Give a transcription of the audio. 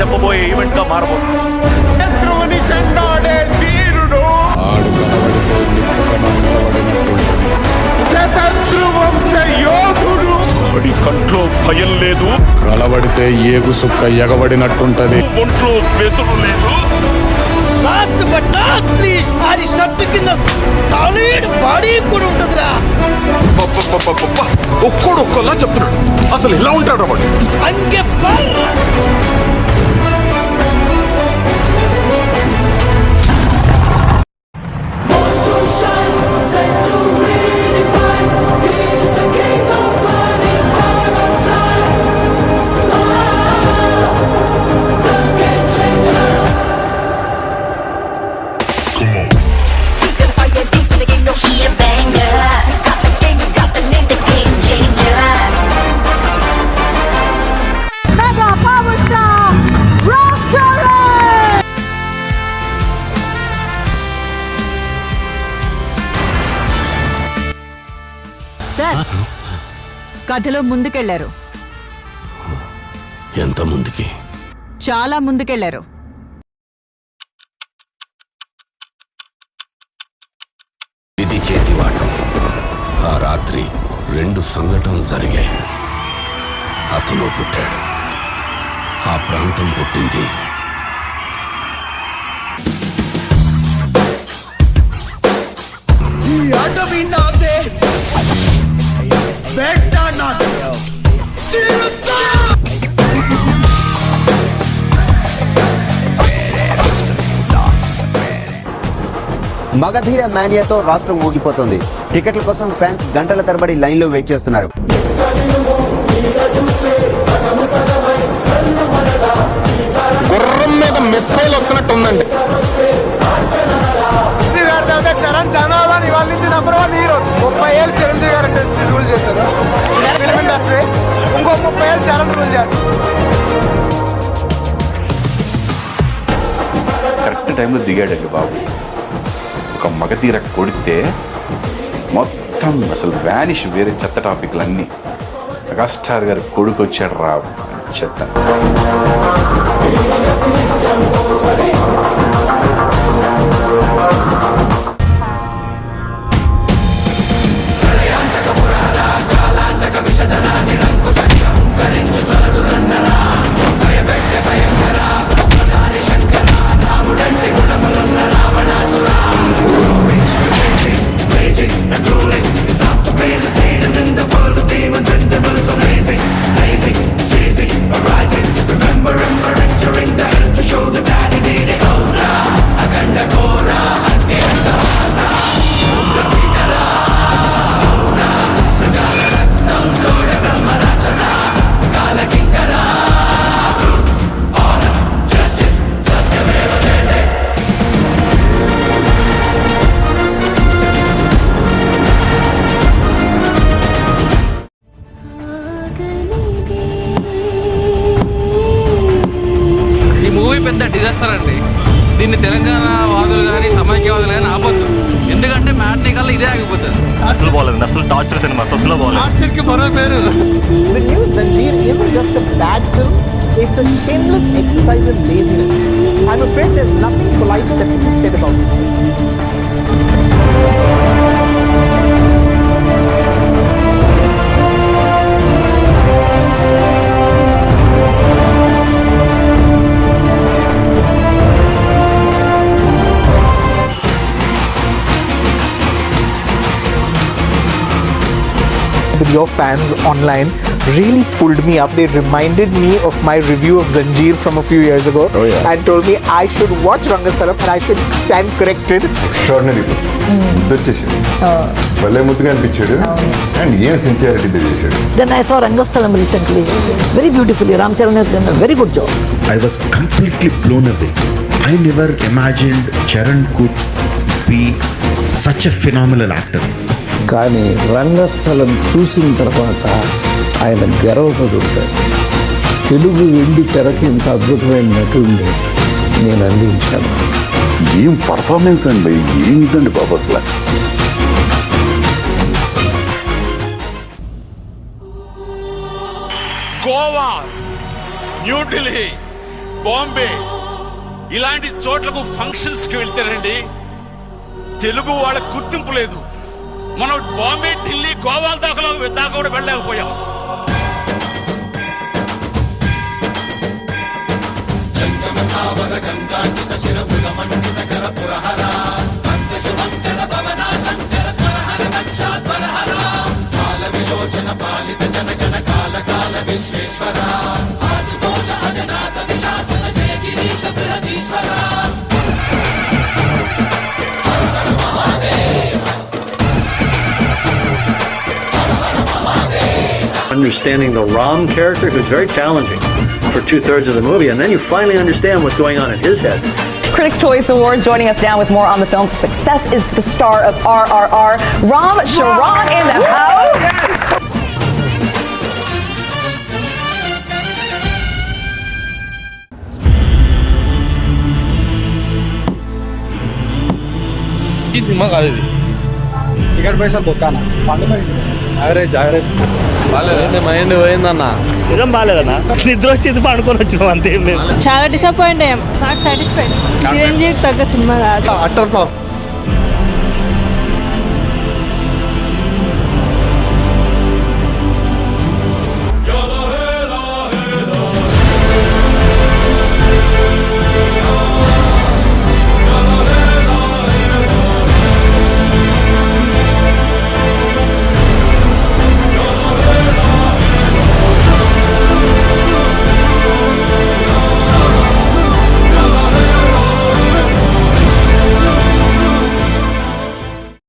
చెప్పబోయే ఈవెంట్ గా మారబోతుంది. శత్రువుని చెండాడే ధీరుడు ఆడు కనబడితే నిప్పుకణం నిలబడినట్టుంటది. శతశ్రువంశ యోధుడు వాడి కంట్లో భయం లేదు, కలబడితే ఏగు సుక్క ఎగబడినట్టుంటది. ఒంట్లో వెతురు లేదు. Last but not least Audi shirt కింద సాలిడ్ బాడీ కూడా ఉంటదిరా. ఒక్కోడు ఒక్కోలా చెప్తున్నాడు. అసలు ఇలా ఉంటాడు వాడు. అంగే పర్ర సార్, కథలో ముందుకెళ్లారు. ఎంత ముందుకి? చాలా ముందుకెళ్లారు. ఇది చేతివాటం. ఆ రాత్రి 2 సంఘటనలు జరిగాయి. అతను పుట్టాడు, ఆ ప్రాంతం పుట్టింది. ఈ అడవి నాదే, బెట్ట నాదే. మగధీర మానియాతో రాష్ట్రం ఊగిపోతుంది. టికెట్ల కోసం ఫ్యాన్స్ గంటల తరబడి లైన్లో వెయిట్ చేస్తున్నారు. గుర్రం మీద మిస్సైల్ వస్తున్నట్టుందండి. చరణ్ జనాభాని ఇవాళ నుంచి నెంబర్ 1 హీరో. 30 ఏళ్ళు చిరంజీవి గారు రూల్ చేశారు ఫిల్మ్ ఇండస్ట్రీ. ఇంకో 30 ఏళ్ళు చరణ్ రూల్ చేస్తారు. కరెక్ట్ టైంలో దిగాడండి బాబు. ఒక మగధీర కొడితే మొత్తం అసలు వ్యానిష్, వేరే చెత్త టాపిక్లన్నీ. మెగాస్టార్ గారు కొడుకు వచ్చాడు రా చెత్త. పెద్ద డిజాస్టర్ అండి. దీన్ని తెలంగాణ వాదులు కానీ సమైక్యవాదులు కానీ ఆపొద్దు. ఎందుకంటే మ్యాట్నీ కల్లా ఇదే ఆగిపోతుంది. అసలు బాగలేదు, అసలు టార్చర్ సినిమా అసలు బాగలేదు. మరో పేరు The new Zanjeer isn't just a bad film, it's a shameless exercise in laziness. I'm afraid there's nothing polite that can be said about this film. Your fans online really pulled me up. They reminded me of my review of Zanjeer from a few years ago. Oh, yeah. And told me I should watch Rangasthalam and I should stand corrected. Extraordinary వచ్చేసాడు, భలే ముద్దుగా అనిపించాడు. And ఏం sincerity తెలియజేశాడు. Then I saw Rangasthalam recently. Very beautifully. Ram Charan has done a very good job. I was completely blown away. I never imagined Charan could be such a phenomenal actor. కానీ రంగస్థలం చూసిన తర్వాత ఆయన గర్వపడుతాడు. తెలుగు వెండి తెరకి ఇంత అద్భుతమైన నటుడిని నేను అందించాను. ఏం పర్ఫార్మెన్స్ అండి, ఏమిటండి బాబు అసలు. గోవా, న్యూఢిల్లీ, బాంబే ఇలాంటి చోట్లకు ఫంక్షన్స్ కి వెళ్తేనండి తెలుగు వాళ్ళ గుర్తింపు లేదు. మనం బాంబే, ఢిల్లీ, గోవా దాకా కూడా వెళ్ళలేకపోయాం. Understanding the Ram character, who's very challenging for 2/3 of the movie, and then you finally understand what's going on in his head. Critics' Choice Awards. Joining us now with more on the film's success is the star of RRR, Ram Charan, in the house. ఈ cinema కాదు ఇది. Ticket పైసలు బొక్కానా average mind పోయిందన్న. నిజం బాగాలేదన్నా, నిద్ర వచ్చేది పండుకొని వచ్చినాం అంతే. చాలా డిసప్పాయింట్ అయ్యాం. నాకు సాటిస్ఫైడ్. చిరంజీవి తగ్గ సినిమా కాదు. Utter flop.